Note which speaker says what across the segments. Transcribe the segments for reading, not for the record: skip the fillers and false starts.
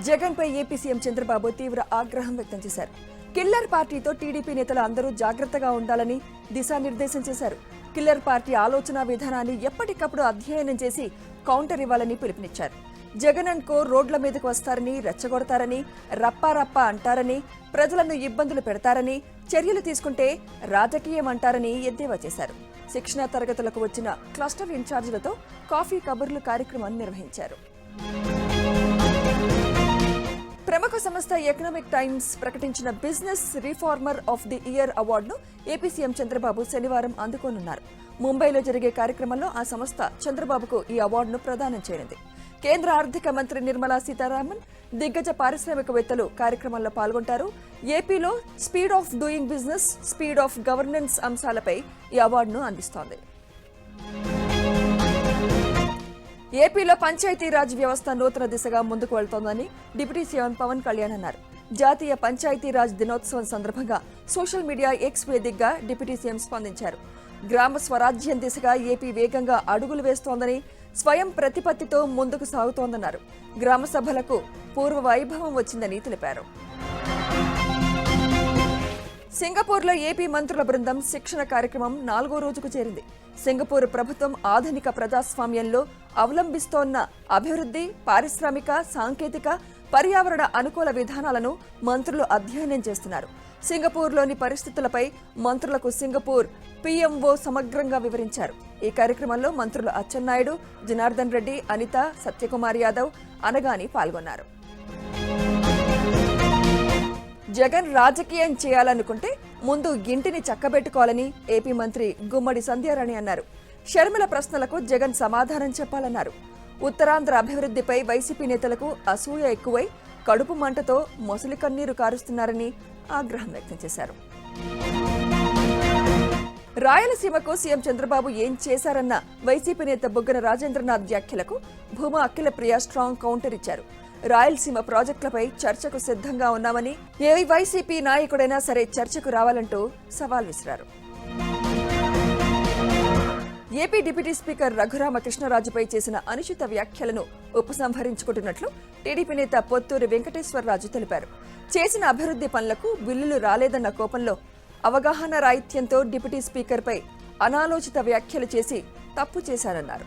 Speaker 1: జగన్పై AP CM Chandrababu తీవ్ర ఆగ్రహం వ్యక్తం చేశారు. కిల్లర్ పార్టీతో టీడీపీ నేతలు అందరూ జాగ్రత్తగా ఉండాలని దిశానిర్దేశం చేశారు. కిల్లర్ పార్టీ ఆలోచన విధానాన్ని ఎప్పటికప్పుడు అధ్యయనం చేసి కౌంటర్ ఇవ్వాలని పిలుపునిచ్చారు. జగన్ అండ్ కో రోడ్ల మీదకు వస్తారని, రెచ్చగొడతారని, రప్పారప్పా అంటారని, ప్రజలను ఇబ్బందులు పెడతారని, చర్యలు తీసుకుంటే రాజకీయం అంటారని ఎద్దేవా చేశారు. శిక్షణా తరగతులకు వచ్చిన క్లస్టర్ ఇన్ఛార్జీలతో కాఫీ కబుర్లు కార్యక్రమాన్ని నిర్వహించారు. ప్రముఖ సంస్థ ఎకనామిక్ టైమ్స్ ప్రకటించిన business reformer of the year అవార్డును ఏపీ సీఎం చంద్రబాబు శనివారం అందుకోనున్నారు. ముంబైలో జరిగే కార్యక్రమంలో ఆ సంస్థ చంద్రబాబుకు ఈ అవార్డును ప్రదానం చేయనుంది. కేంద్ర ఆర్థిక మంత్రి నిర్మలా సీతారామన్, దిగ్గజ పారిశ్రామికవేత్తలు కార్యక్రమంలో పాల్గొంటారు. ఏపీలో speed of doing business, speed of governance అంశాలపై ఈ అవార్డును అందిస్తోంది. ఏపీలో పంచాయతీరాజ్ వ్యవస్థ నూతన దిశగా ముందుకు వెళ్తోందని డిప్యూటీ సీఎం పవన్ కళ్యాణ్ అన్నారు. జాతీయ పంచాయతీరాజ్ దినోత్సవం సందర్భంగా సోషల్ మీడియా ఎక్స్ వేదికగా డిప్యూటీ సీఎం స్పందించారు. గ్రామ స్వరాజ్యం దిశగా ఏపీ వేగంగా అడుగులు వేస్తోందని, స్వయం ప్రతిపత్తితో ముందుకు సాగుతోందన్నారు. గ్రామ సభలకు పూర్వ వైభవం వచ్చిందని తెలిపారు. సింగపూర్లో ఏపీ మంత్రుల బృందం శిక్షణ కార్యక్రమం 4వ రోజుకు చేరింది. సింగపూర్ ప్రభుత్వం ఆధునిక ప్రజాస్వామ్యంలో అవలంబిస్తోన్న అభివృద్ధి, పారిశ్రామిక, సాంకేతిక, పర్యావరణ అనుకూల విధానాలను మంత్రులు అధ్యయనం చేస్తున్నారు. సింగపూర్లోని పరిస్థితులపై మంత్రులకు సింగపూర్ పీఎంఓ సమగ్రంగా వివరించారు. ఈ కార్యక్రమంలో మంత్రులు అచ్చెన్నాయుడు, జనార్దన్ రెడ్డి, అనిత, సత్యకుమార్ యాదవ్, అనగాని పాల్గొన్నారు. జగన్ రాజకీయం చేయాలనుకుంటే ముందు ఇంటిని చక్కబెట్టుకోవాలని ఏపీ మంత్రి గుమ్మడి సంధ్యారాణి అన్నారు. షర్మిల ప్రశ్నలకు జగన్ సమాధానం చెప్పాలన్నారు. ఉత్తరాంధ్ర అభివృద్ధిపై వైసీపీ నేతలకు అసూయ ఎక్కువై కడుపు మంటతో మొసలి కన్నీరు కారుస్తున్నారని ఆగ్రహం వ్యక్తం చేశారు. రాయలసీమకు సీఎం చంద్రబాబు ఏం చేశారన్న వైసీపీ నేత బుగ్గన రాజేంద్రనాథ్ వ్యాఖ్యలకు భూమా అఖిలప్రియ స్ట్రాంగ్ కౌంటర్ ఇచ్చారు. రాయలసీమ ప్రాజెక్టులపై చర్చకు సిద్ధంగా ఉన్నామని, ఏ వైసీపీ నాయకుడైనా సరే చర్చకు రావాలంటూ సవాల్ విసిరారు. ఏపీ డిప్యూటీ స్పీకర్ రఘురామకృష్ణరాజుపై చేసిన అనుచిత వ్యాఖ్యలను ఉపసంహరించుకుంటున్నట్లు టీడీపీ నేత పొత్తూరి వెంకటేశ్వరరాజు తెలిపారు. చేసిన అభివృద్ధి పనులకు బిల్లులు రాలేదన్న కోపంలో అవగాహన రాహిత్యంతో డిప్యూటీ స్పీకర్పై అనాలోచిత వ్యాఖ్యలు చేసి తప్పు చేశారన్నారు.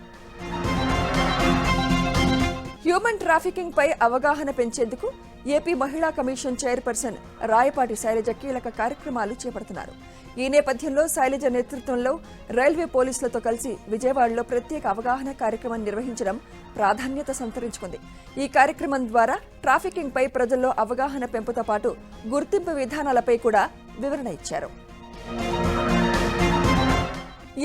Speaker 1: హ్యూమన్ ట్రాఫికింగ్ పై అవగాహన పెంచేందుకు ఏపీ మహిళా కమిషన్ చైర్పర్సన్ రాయపాటి శైలజ కీలక కార్యక్రమాలు చేపడుతున్నారు. ఈ నేపథ్యంలో శైలజ నేతృత్వంలో రైల్వే పోలీసులతో కలిసి విజయవాడలో ప్రత్యేక అవగాహన కార్యక్రమం నిర్వహించడం ప్రాధాన్యత సంతరించుకుంది. ఈ కార్యక్రమం ద్వారా ట్రాఫికింగ్ పై ప్రజల్లో అవగాహన పెంపుతో పాటు గుర్తింపు విధానాలపై కూడా వివరణ ఇచ్చారు.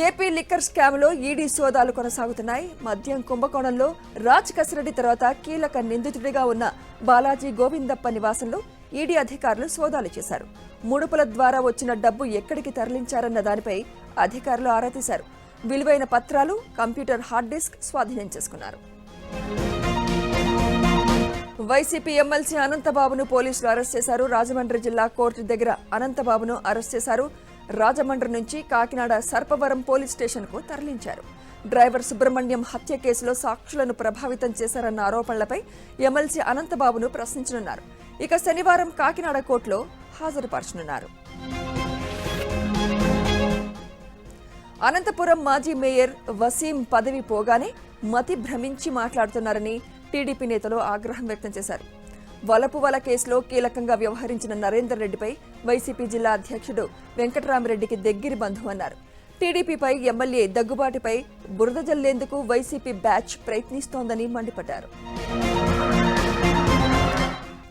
Speaker 1: ఏపీ లిక్కర్ స్కామ్లో ఈడీ సోదాలు కొనసాగుతున్నాయి. మద్యం కుంభకోణంలో రాజ్ కసిరెడ్డి తర్వాత కీలక నిందితుడిగా ఉన్న బాలాజీ గోవిందప్ప నివాసంలో ఈడీ అధికారులు సోదాలు చేశారు. ముడుపుల ద్వారా వచ్చిన డబ్బు ఎక్కడికి తరలించారన్న దానిపై అధికారులు ఆరా తీశారు. విలువైన పత్రాలు, కంప్యూటర్ హార్డ్ డిస్క్ స్వాధీనం చేసుకున్నారు. వైసీపీ ఎమ్మెల్సీ అనంతబాబును పోలీసులు అరెస్ట్ చేశారు. రాజమండ్రి జిల్లా కోర్టు దగ్గర అనంతబాబును అరెస్ట్ చేశారు. రాజమండ్రి నుంచి కాకినాడ సర్పవరం పోలీస్ స్టేషన్కు తరలించారు. డ్రైవర్ సుబ్రహ్మణ్యం హత్య కేసులో సాక్షులను ప్రభావితం చేశారన్న ఆరోపణలపై ఎమ్మెల్సీ అనంతబాబును ప్రశ్నించనున్నారు. ఇక శనివారం కాకినాడ కోర్టులో హాజరుపరచనున్నారు. అనంతపురం మాజీ మేయర్ వసీం పదవి పోగానే మతి భ్రమించి మాట్లాడుతున్నారని టీడీపీ నేతలు ఆగ్రహం వ్యక్తం చేశారు. వలపువల కేసులో కీలకంగా వ్యవహరించిన నరేందర్ రెడ్డిపై వైసీపీ జిల్లా అధ్యక్షుడు వెంకటరామరెడ్డికి దగ్గరి బంధువు అన్నారు. టీడీపీపై ఎమ్మెల్యే దగ్గుబాటిపై బురద జల్లేందుకు వైసీపీ బ్యాచ్ ప్రయత్నిస్తోందని మండిపడ్డారు.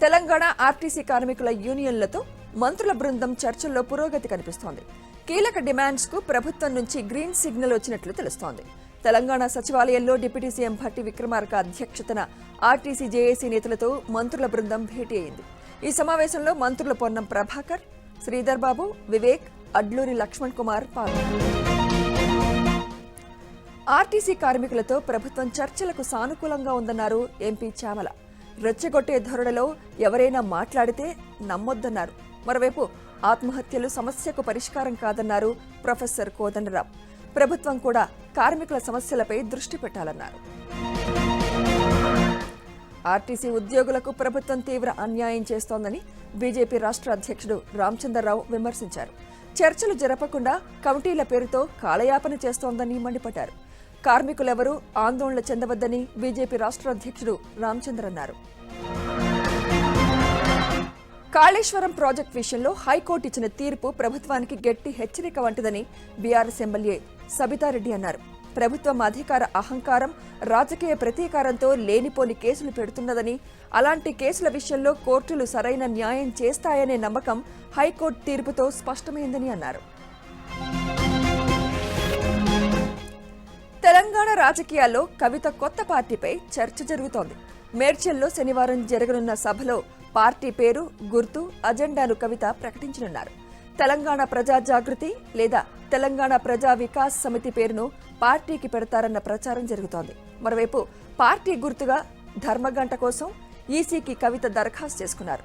Speaker 1: తెలంగాణ ఆర్టీసీ కార్మికుల యూనియన్లతో మంత్రుల బృందం చర్చల్లో పురోగతి కనిపిస్తోంది. కీలక డిమాండ్స్ కు ప్రభుత్వం నుంచి గ్రీన్ సిగ్నల్ వచ్చినట్లు తెలుస్తోంది. తెలంగాణ సచివాలయంలో డిప్యూటీ సీఎం భట్టి విక్రమార్క అధ్యక్షతన ఆర్టీసీ జేఏసీ నేతలతో మంత్రుల బృందం భేటీ అయింది. ఈ సమావేశంలో మంత్రులు పొన్నం ప్రభాకర్, శ్రీధర్ బాబు, వివేక్, అడ్లూరి లక్ష్మణ్ కుమార్ పాల్గొన్నారు. ఆర్టీసీ కార్మికులతో ప్రభుత్వం చర్చలకు సానుకూలంగా ఉందన్నారు ఎంపీ చామల. రెచ్చగొట్టే ధోరణిలో ఎవరైనా మాట్లాడితే నమ్మొద్దన్నారు. మరోవైపు ఆత్మహత్యలు సమస్యకు పరిష్కారం కాదన్నారు ప్రొఫెసర్ కోదండరాం. ప్రభుత్వం కూడా కార్మికుల సమస్యలపై దృష్టి పెట్టాలన్నారు. ఆర్టీసీ ఉద్యోగులకు ప్రభుత్వం తీవ్ర అన్యాయం చేస్తోందని బీజేపీ రాష్ట్ర అధ్యక్షుడు రామచంద్రరావు విమర్శించారు. చర్చలు జరపకుండా కమిటీల పేరుతో కాలయాపన చేస్తోందని మండిపడ్డారు. కార్మికులెవరూ ఆందోళన చెందవద్దని బీజేపీ రాష్ట్ర అధ్యక్షుడు రామచంద్ర అన్నారు. కాళేశ్వరం ప్రాజెక్టు విషయంలో హైకోర్టు ఇచ్చిన తీర్పు ప్రభుత్వానికి గట్టి హెచ్చరిక వంటిదని బీఆర్ఎస్ ఎమ్మెల్యే సబితారెడ్డి అన్నారు. ప్రభుత్వం అధికార అహంకారం, రాజకీయ ప్రతీకారంతో లేనిపోని కేసులు పెడుతున్నదని, అలాంటి కేసుల విషయంలో కోర్టులు సరైన న్యాయం చేస్తాయనే నమ్మకం హైకోర్టు తీర్పుతో స్పష్టమైందని అన్నారు. తెలంగాణ రాజకీయాల్లో కవిత కొత్త పార్టీపై చర్చ జరుగుతోంది. మేడ్చల్లో శనివారం జరగనున్న సభలో పార్టీ పేరు, గుర్తు, అజెండాను కవిత ప్రకటించనున్నారు. తెలంగాణ ప్రజా జాగృతి లేదా తెలంగాణ ప్రజా వికాస్ సమితి పేరును పార్టీకి పెడతారన్న ప్రచారం జరుగుతోంది. మరోవైపు పార్టీ గుర్తుగా ధర్మగంట కోసం ఈసీకి కవిత దరఖాస్తు చేసుకున్నారు.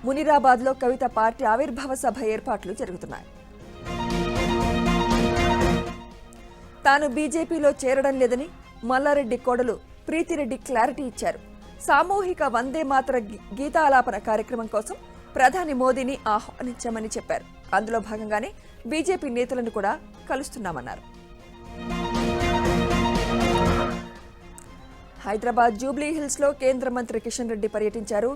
Speaker 1: మునిరాబాద్లో కవిత పార్టీ ఆవిర్భావ సభ ఏర్పాట్లు జరుగుతున్నాయి. తాను బీజేపీలో చేరడం లేదని మల్లారెడ్డి కోడలు ప్రీతిరెడ్డి క్లారిటీ ఇచ్చారు. సామూహిక వందే మాతర గీతాలాపన కార్యక్రమం కోసం ప్రధాని మోదీని ఆహ్వానించామని చెప్పారు. అందులో భాగంగానే బీజేపీ నేతలను కూడా కలుస్తున్నామన్నారు. హైదరాబాద్ జూబ్లీ హిల్స్ లో కేంద్ర మంత్రి కిషన్ రెడ్డి పర్యటించారు.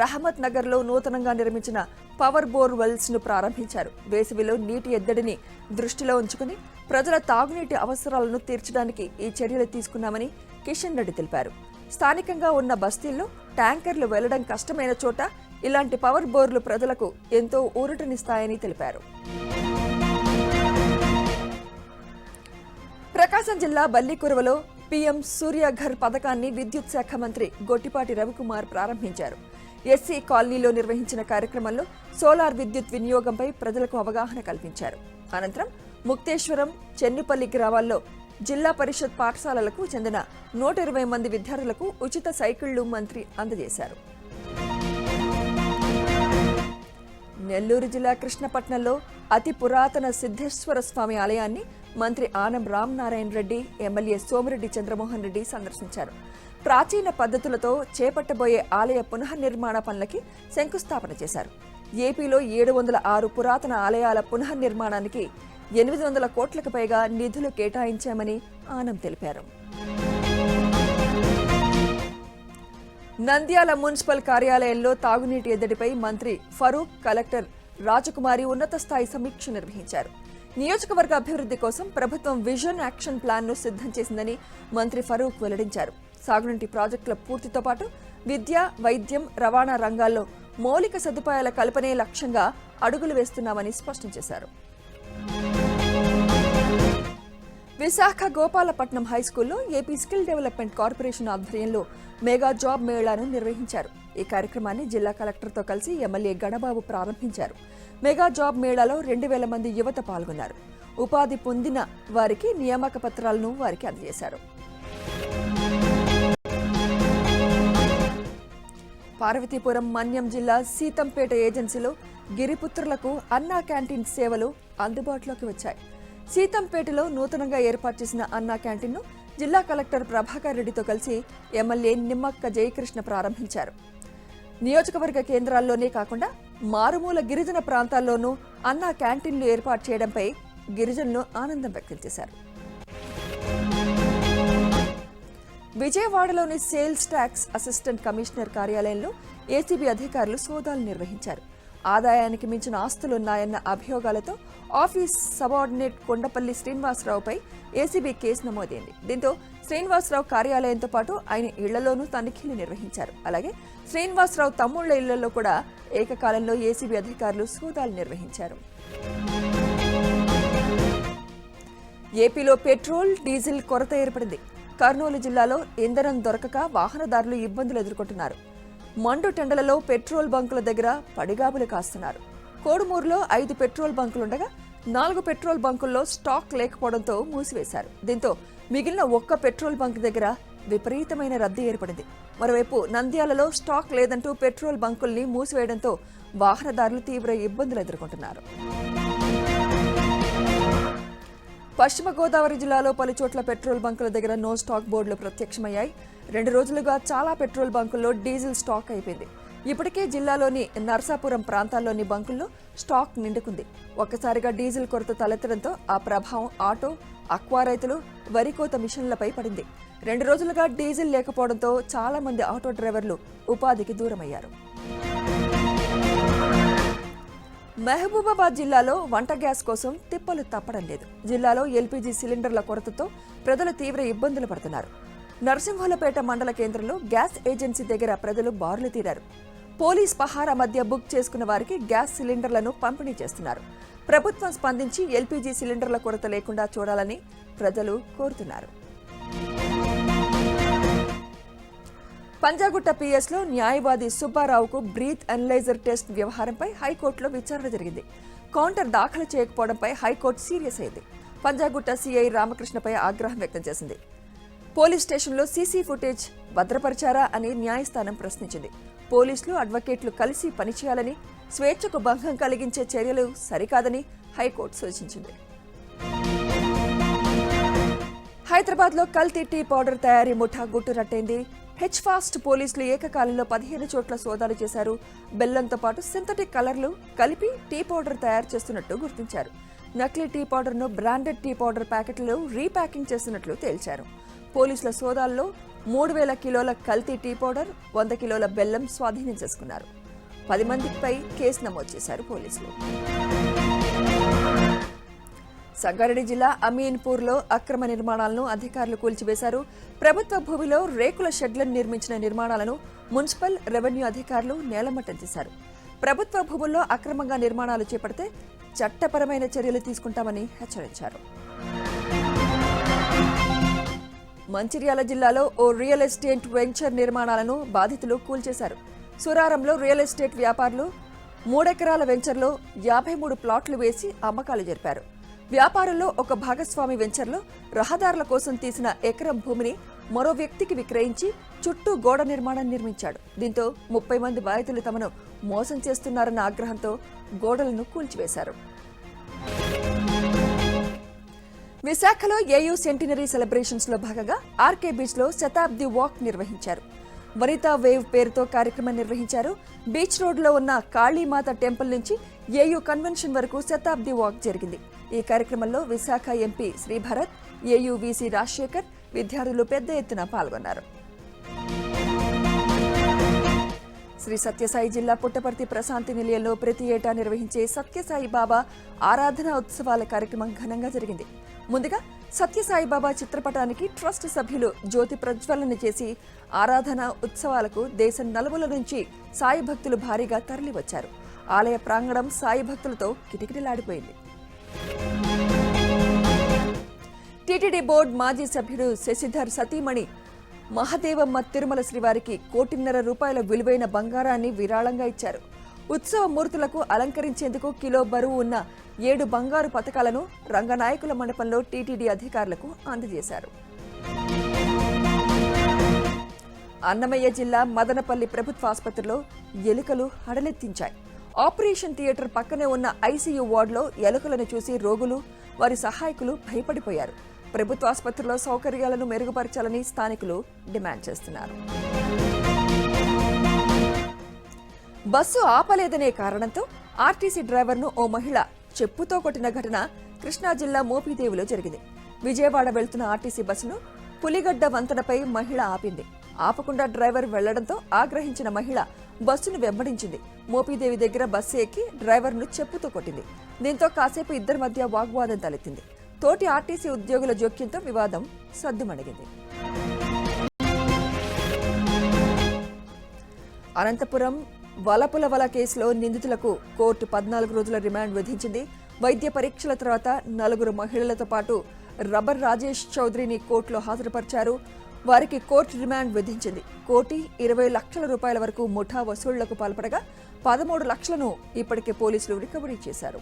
Speaker 1: రహమత్ నగర్ లో నూతనంగా నిర్మించిన పవర్ బోర్ వెల్స్ ను ప్రారంభించారు. వేసవిలో నీటి ఎద్దడిని దృష్టిలో ఉంచుకుని ప్రజల తాగునీటి అవసరాలను తీర్చడానికి ఈ చర్యలు తీసుకున్నామని కిషన్ రెడ్డి తెలిపారు. స్థానికంగా ఉన్న బస్తీల్లో ట్యాంకర్లు వెళ్లడం కష్టమైన చోట ఇలాంటి పవర్ బోర్లు ప్రజలకు ఎంతో ఊరటనిస్తాయని తెలిపారు. ప్రకాశం జిల్లా బల్లికురవలో పీఎం సూర్యఘర్ పథకాన్ని విద్యుత్ శాఖ మంత్రి గొట్టిపాటి రవికుమార్ ప్రారంభించారు. ఎస్సీ కాలనీలో నిర్వహించిన కార్యక్రమంలో సోలార్ విద్యుత్ వినియోగంపై ప్రజలకు అవగాహన కల్పించారు. అనంతరం ముక్తేశ్వరం, చెన్నుపల్లి గ్రామాల్లో జిల్లా పరిషత్ పాఠశాలలకు చెందిన 120 మంది విద్యార్థులకు ఉచిత సైకిళ్లు మంత్రి అందజేశారు. నెల్లూరు జిల్లా కృష్ణపట్నంలో అతి పురాతన సిద్ధేశ్వర స్వామి ఆలయాన్ని మంత్రి ఆనం రామనారాయణ రెడ్డి, ఎమ్మెల్యే సోమిరెడ్డి చంద్రమోహన్ రెడ్డి సందర్శించారు. ప్రాచీన పద్ధతులతో చేపట్టబోయే ఆలయ పునఃనిర్మాణ పనులకి శంకుస్థాపన చేశారు. ఏపీలో 706 పురాతన ఆలయాల పునఃనిర్మాణానికి 800 కోట్లకు పైగా నిధులు కేటాయించామని ఆనం తెలిపారు. నంద్యాల మున్సిపల్ కార్యాలయంలో తాగునీటి ఎద్దడిపై మంత్రి ఫరూక్, కలెక్టర్ రాజకుమారి ఉన్నత స్థాయి సమీక్ష నిర్వహించారు. నియోజకవర్గ అభివృద్ధి కోసం ప్రభుత్వం విజన్ యాక్షన్ ప్లాన్ ను సిద్ధం చేసిందని మంత్రి ఫరూక్ వెల్లడించారు. సాగునీటి ప్రాజెక్టుల పూర్తితో పాటు విద్య, వైద్యం, రవాణా రంగాల్లో మౌలిక సదుపాయాల కల్పనే లక్ష్యంగా అడుగులు వేస్తున్నామని స్పష్టం చేశారు. విశాఖ గోపాలపట్నం హైస్కూల్లో ఏపీ స్కిల్ డెవలప్మెంట్ కార్పొరేషన్ ఆధ్వర్యంలో మెగా జాబ్ మేళాను నిర్వహించారు. ఈ కార్యక్రమాన్ని జిల్లా కలెక్టర్తో కలిసి ఎమ్మెల్యే గణబాబు ప్రారంభించారు. మెగా జాబ్ మేళాలో 2000 మంది యువత పాల్గొన్నారు. ఉపాధి పొందిన వారికి నియామక పత్రాలను వారికి అందజేశారు. పార్వతీపురం, మన్యం జిల్లా సీతంపేట ఏజెన్సీలో గిరిపుత్రులకు అన్నా క్యాంటీన్ సేవలు అందుబాటులోకి వచ్చాయి. సీతంపేటలో నూతనంగా ఏర్పాటు చేసిన అన్నా క్యాంటీన్ను జిల్లా కలెక్టర్ ప్రభాకర్ రెడ్డితో కలిసి ఎమ్మెల్యే నిమ్మక్క జయకృష్ణ ప్రారంభించారు. నియోజకవర్గ కేంద్రాల్లోనే కాకుండా మారుమూల గిరిజన ప్రాంతాల్లోనూ అన్నా క్యాంటీన్లు ఏర్పాటు చేయడంపై గిరిజనులు ఆనందం వ్యక్తం చేశారు. విజయవాడలోని సేల్స్ ట్యాక్స్ అసిస్టెంట్ కమిషనర్ కార్యాలయంలో ఏసీబీ అధికారులు సోదాలు నిర్వహించారు. ఆదాయానికి మించిన ఆస్తులున్నాయన్న అభియోగాలతో ఆఫీస్ సబార్డినేట్ కొండపల్లి శ్రీనివాసరావుపై ఏసీబీ కేసు నమోదైంది. దీంతో శ్రీనివాసరావు కార్యాలయంతో పాటు ఆయన ఇళ్లలోనూ తనిఖీలు నిర్వహించారు. అలాగే శ్రీనివాసరావు తమ్ముళ్ల ఇళ్లలో కూడా ఏకకాలంలో ఏసీబీ అధికారులు సోదాలు నిర్వహించారు. ఏపీలో పెట్రోల్, డీజిల్ కొరత ఏర్పడింది. కర్నూలు జిల్లాలో ఇంధనం దొరకక వాహనదారులు ఇబ్బందులు ఎదుర్కొంటున్నారు. మండు టెండలలో పెట్రోల్ బంకుల దగ్గర పడిగాపులు కాస్తున్నారు. కోడుమూరులో 5 పెట్రోల్ బంకులుండగా 4 పెట్రోల్ బంకుల్లో స్టాక్ లేకపోవడంతో మూసివేశారు. దీంతో మిగిలిన 1 పెట్రోల్ బంక్ దగ్గర విపరీతమైన రద్దీ ఏర్పడింది. మరోవైపు నంద్యాలలో స్టాక్ లేదంటూ పెట్రోల్ బంకుల్ని మూసివేయడంతో వాహనదారులు తీవ్ర ఇబ్బందులు ఎదుర్కొంటున్నారు. పశ్చిమ గోదావరి జిల్లాలో పలుచోట్ల పెట్రోల్ బంకుల దగ్గర నో స్టాక్ బోర్డులు ప్రత్యక్షమయ్యాయి. 2 రోజులుగా చాలా పెట్రోల్ బంకుల్లో డీజిల్ స్టాక్ అయిపోయింది. ఇప్పటికే జిల్లాలోని నర్సాపురం ప్రాంతాల్లోని బంకుల్లో స్టాక్ నిండుకుంది. ఒక్కసారిగా డీజిల్ కొరత తలెత్తడంతో ఆ ప్రభావం ఆటో, అక్వా రైతులు, వరి కోత మిషన్లపై పడింది. 2 రోజులుగా డీజిల్ లేకపోవడంతో చాలా మంది ఆటో డ్రైవర్లు ఉపాధికి దూరమయ్యారు. మహబూబాబాద్ జిల్లాలో వంట గ్యాస్ కోసం తిప్పలు తప్పడం లేదు. జిల్లాలో ఎల్పీజీ సిలిండర్ల కొరతతో ప్రజలు తీవ్ర ఇబ్బందులు పడుతున్నారు. నరసింహులపేట మండల కేంద్రంలో గ్యాస్ ఏజెన్సీ దగ్గర ప్రజలు బారులు తీరారు. పోలీస్ పహారా మధ్య బుక్ చేసుకున్న వారికి గ్యాస్ సిలిండర్లను పంపిణీ చేస్తున్నారు. ప్రభుత్వం స్పందించి ఎల్పీజీ సిలిండర్ల కొరత లేకుండా చూడాలని ప్రజలు కోరుతున్నారు. పంజాగుట్ట పిఎస్లో న్యాయవాది సుబ్బారావుకు బ్రీత్ అనలైజర్ టెస్ట్ వ్యవహారంపై హైకోర్టులో విచారణ జరిగింది. కౌంటర్ దాఖలు చేయకపోవడంపై హైకోర్టు సీరియస్ అయింది. పంజాగుట్ట సీఐ రామకృష్ణపై ఆగ్రహం వ్యక్తం చేసింది. పోలీస్ స్టేషన్లో సీసీ ఫుటేజ్ భద్రపరిచారా అని న్యాయస్థానం ప్రశ్నించింది. పోలీసులు, అడ్వకేట్లు కలిసి పనిచేయాలని, స్వేచ్ఛకు భంగం కలిగించే చర్యలు సరికాదని హైకోర్టు సూచించింది. హైదరాబాద్లో కల్తీ టీ పౌడర్ తయారీ ముఠా గుట్టురట్టైంది. హెచ్ఫాస్ట్ పోలీసులు ఏకకాలంలో 15 చోట్ల సోదాలు చేశారు. బెల్లంతో పాటు సింథటిక్ కలర్లు కలిపి టీ పౌడర్ తయారు చేస్తున్నట్టు గుర్తించారు. నకిలీ టీ పౌడర్ను బ్రాండెడ్ టీ పౌడర్ ప్యాకెట్లలో రీప్యాకింగ్ చేస్తున్నట్లు తేల్చారు. పోలీసుల సోదాల్లో 3000 కిలోల కల్తీ టీ పౌడర్, 100 కిలోల బెల్లం స్వాధీనం చేసుకున్నారు. 10 మందిపై కేసు నమోదు చేశారు పోలీసులు. సంగారెడ్డి జిల్లా అమీన్పూర్లో అక్రమ నిర్మాణాలను అధికారులు కూల్చివేశారు. ప్రభుత్వ భూమిలో రేకుల షెడ్లను నిర్మించిన నిర్మాణాలను మున్సిపల్, రెవెన్యూ అధికారులు నేలమట్టం చేశారు. ప్రభుత్వ భూముల్లో అక్రమంగా నిర్మాణాలు చేపడితే చట్టపరమైన చర్యలు తీసుకుంటామని హెచ్చరించారు. మంచిర్యాల జిల్లాలో ఓ రియల్ ఎస్టేట్ వెంచర్ నిర్మాణాలను బాధితులు కూల్చేశారు. సురారంలో రియల్ ఎస్టేట్ వ్యాపారులు 3 ఎకరాల వెంచర్లో 53 ప్లాట్లు వేసి అమ్మకాలు జరిపారు. వ్యాపారంలో ఒక భాగస్వామి వెంచర్లో రహదారుల కోసం తీసిన ఎకరం భూమిని మరో వ్యక్తికి విక్రయించి చుట్టూ గోడ నిర్మాణం నిర్మించాడు. దీంతో 30 మంది బాధితులు తమను మోసం చేస్తున్నారన్న ఆగ్రహంతో గోడలను కూల్చివేశారు. విశాఖలో ఏయూ సెంటినరీ సెలబ్రేషన్స్ లో భాగంగా ఆర్కే బీచ్ లో శతాబ్ది వాక్ నిర్వహించారు. వనితా వేవ్ పేరుతో కార్యక్రమం నిర్వహించారు. బీచ్ రోడ్ లో ఉన్న కాళీమాత టెంపుల్ నుంచి ఏయూ కన్వెన్షన్ వరకు శతాబ్ది వాక్ జరిగింది. ఈ కార్యక్రమంలో Visakha MP Sribharat, AU VC Rajasekhar, విద్యార్థులు పెద్ద ఎత్తున పాల్గొన్నారు. శ్రీ సత్యసాయి జిల్లా పుట్టపర్తి ప్రశాంతి నిలయంలో ప్రతి ఏటా నిర్వహించే సత్యసాయి బాబా ఆరాధన ఉత్సవాల కార్యక్రమం ఘనంగా జరిగింది. ముందుగా సత్యసాయి బాబా చిత్రపటానికి ట్రస్ట్ సభ్యులు జ్యోతి ప్రజ్వలన చేసి ఆరాధన ఉత్సవాలకు దేశం నలుమూల నుంచి సాయి భక్తులు భారీగా తరలివచ్చారు. ఆలయ ప్రాంగణం సాయి భక్తులతో కిటకిటలాడిపోయింది. టీటీడీ బోర్డు మాజీ సభ్యుడు శశిధర్ సతీమణి మహదేవమ్మ తిరుమల శ్రీవారికి 1.5 కోట్ల విలువైన బంగారాన్ని విరాళంగా ఇచ్చారు. ఉత్సవ మూర్తులకు అలంకరించేందుకు కిలో బరువు ఉన్న 7 బంగారు పతకాలను రంగనాయకుల మండపంలో టీటీడీ అధికారులకు అందజేశారు. అన్నమయ్య జిల్లా మదనపల్లి ప్రభుత్వ ఆసుపత్రిలో ఎలుకలు హడలెత్తించాయి. ఆపరేషన్ థియేటర్ పక్కనే ఉన్న ఐసీయూ వార్డులో ఎలుకలను చూసి రోగులు, వారి సహాయకులు భయపడిపోయారు. ప్రభుత్వ ఆసుపత్రిలో సౌకర్యాలను మెరుగుపరచాలని స్థానికులు డిమాండ్ చేస్తున్నారు. బస్సు ఆపలేదనే కారణంతో ఆర్టీసీ డ్రైవర్ను ఓ మహిళ చెప్పుతో కొట్టిన ఘటన కృష్ణా జిల్లా మోపిదేవిలో జరిగింది. విజయవాడ వెళ్తున్న ఆర్టీసీ బస్సును పులిగడ్డ వంతెనపై మహిళ ఆపింది. ఆపకుండా డ్రైవర్ వెళ్లడంతో ఆగ్రహించిన మహిళ బస్సును వెంబడించింది. మోపిదేవి దగ్గర బస్సు ఎక్కి డ్రైవర్ను చెప్పుతో కొట్టింది. దీంతో కాసేపు ఇద్దరి మధ్య వాగ్వాదం తలెత్తింది. తోటి ఆర్టీసీ ఉద్యోగుల జోక్యంతో వివాదం సద్దుమణిగింది. అనంతపురం వలపులవల కేసులో నిందితులకు కోర్టు 14 రోజుల రిమాండ్ విధించింది. వైద్య పరీక్షల తర్వాత 4 మహిళలతో పాటు రబ్బర్ రాజేష్ చౌదరిని కోర్టులో హాజరుపరిచారు. వారికి కోర్టు రిమాండ్ విధించింది. 1,20 లక్షల రూపాయల వరకు ముఠా వసూళ్లకు పాల్పడగా 13 లక్షలను ఇప్పటికే పోలీసులు రికవరీ చేశారు.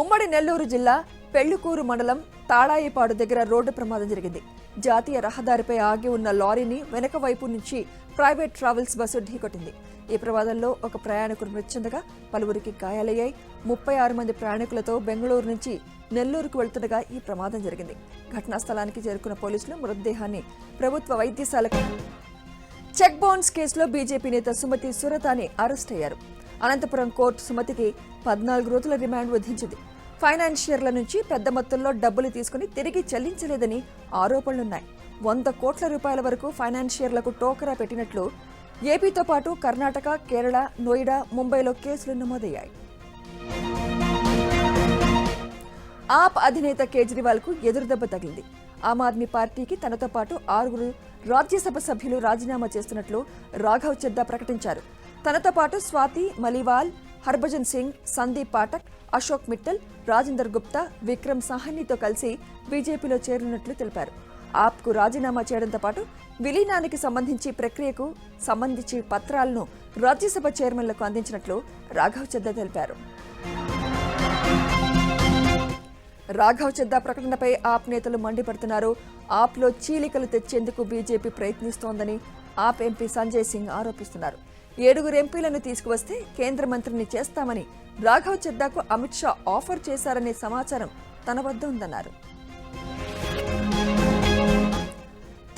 Speaker 1: ఉమ్మడి నెల్లూరు జిల్లా పెళ్లికూరు మండలం తాళాయిపాడు దగ్గర రోడ్డు ప్రమాదం జరిగింది. జాతీయ రహదారిపై ఆగి ఉన్న లారీని వెనక వైపు నుంచి ప్రైవేట్ ట్రావెల్స్ బస్సు ఢీకొట్టింది. ఈ ప్రమాదంలో ఒక ప్రయాణికుడు మృతి చెందగా పలువురికి గాయాలయ్యాయి. 36 మంది ప్రయాణికులతో బెంగళూరు నుంచి నెల్లూరుకు వెళ్తుండగా ఈ ప్రమాదం జరిగింది. ఘటనా స్థలానికి చేరుకున్న పోలీసులు మృతదేహాన్ని ప్రభుత్వ వైద్యశాలకు చెక్ బౌన్స్ కేసులో బీజేపీ నేత సుమతి సురతాని అరెస్ట్ అయ్యారు. అనంతపురం కోర్టు సుమతికి 14 రోజుల రిమాండ్ విధించింది. ఫైనాన్షియర్ల నుంచి పెద్ద మొత్తంలో డబ్బులు తీసుకుని తిరిగి చెల్లించలేదని ఆరోపణలున్నాయి. 100 కోట్ల రూపాయల వరకు ఫైనాన్షియర్లకు టోకరా పెట్టినట్లు ఏపీతో పాటు కర్ణాటక, కేరళ, నోయిడా, ముంబైలో కేసులు నమోదయ్యాయి. ఆప్ అధినేత కేజ్రీవాల్ కు ఎదురుదెబ్బ తగిలింది. ఆమ్ ఆద్మీ పార్టీకి తనతో పాటు 6 రాజ్యసభ సభ్యులు రాజీనామా చేస్తున్నట్లు రాఘవ్ చెద్దా ప్రకటించారు. తనతో పాటు స్వాతి మలివాల్, హర్భజన్ సింగ్, సందీప్ పాఠక్, అశోక్ మిట్టల్, రాజేందర్ గుప్తా, విక్రమ్ సాహ్నితో కలిసి బీజేపీలో చేరినట్లు తెలిపారు. ఆప్కు రాజీనామా చేయడంతో పాటు విలీనానికి ప్రక్రియకు సంబంధించి పత్రాలను రాజ్యసభ చైర్మన్లకు అందించినట్లు రాఘవ్ చెద్దా తెలిపారు. రాఘవ్ చెద్దా ప్రకటనపై ఆప్ నేతలు మండిపడుతున్నారు. ఆప్లో చీలికలు తెచ్చేందుకు బీజేపీ ప్రయత్నిస్తోందని ఆప్ ఎంపీ సంజయ్ సింగ్ ఆరోపిస్తున్నారు. 7 ఎంపీలను తీసుకువస్తే కేంద్ర మంత్రిని చేస్తామని రాఘవ్ చెద్దాకు అమిత్ షా ఆఫర్ చేశారనే సమాచారం తన వద్ద ఉందన్నారు.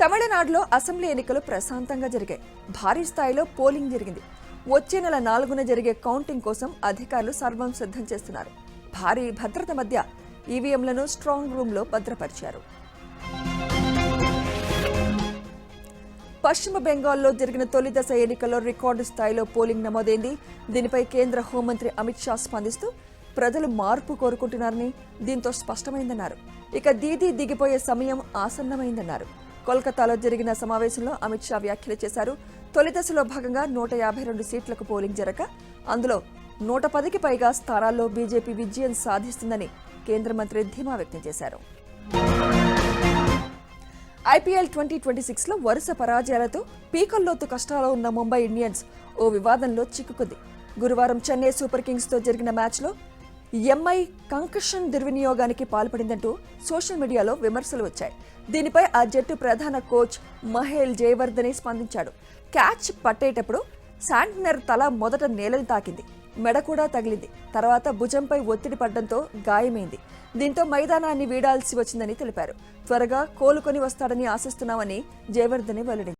Speaker 1: తమిళనాడులో అసెంబ్లీ ఎన్నికలు ప్రశాంతంగా జరిగాయి. భారీ స్థాయిలో పోలింగ్ జరిగింది. వచ్చే నెల 4న జరిగే కౌంటింగ్ కోసం అధికారులు సర్వం సిద్ధం చేస్తున్నారు. భారీ భద్రత మధ్య ఈవీఎంలను స్ట్రాంగ్ రూమ్లో భద్రపరిచారు. పశ్చిమ బెంగాల్లో జరిగిన తొలి దశ ఎన్నికల్లో రికార్డు స్థాయిలో పోలింగ్ నమోదైంది. దీనిపై కేంద్ర హోంమంత్రి అమిత్ షా స్పందిస్తూ ప్రజలు మార్పు కోరుకుంటున్నారని, దీంతో స్పష్టమైందన్నారు. ఇక దీదీ దిగిపోయే సమయం ఆసన్నమైందన్నారు. కోల్కతాలో జరిగిన సమావేశంలో అమిత్ షా వ్యాఖ్యలు చేశారు. తొలి దశలో భాగంగా 152 సీట్లకు పోలింగ్ జరగ అందులో 110కి పైగా స్థానాల్లో బీజేపీ విజయం సాధిస్తుందని కేంద్ర మంత్రి ధీమా వ్యక్తం చేశారు. ఐపీఎల్ 2026లో వరుస పరాజయాలతో పీకల్లోతు కష్టాల్లో ఉన్న ముంబై ఇండియన్స్ ఓ వివాదంలో చిక్కుకుంది. గురువారం చెన్నై సూపర్ కింగ్స్తో జరిగిన మ్యాచ్లో ఎంఐ కంకషన్ దుర్వినియోగానికి పాల్పడిందంటూ సోషల్ మీడియాలో విమర్శలు వచ్చాయి. దీనిపై ఆ జట్టు ప్రధాన కోచ్ మహేల్ జయవర్ధనే స్పందించాడు. క్యాచ్ పట్టేటప్పుడు శాంట్నర్ తల మొదట నేలను తాకింది, మెడ కూడా తగిలింది. తర్వాత భుజంపై ఒత్తిడి పడ్డంతో గాయమైంది. దీంతో మైదానాన్ని వీడాల్సి వచ్చిందని తెలిపారు. త్వరగా కోలుకొని వస్తాడని ఆశిస్తున్నామని జయవర్ధనే వెల్లడించారు.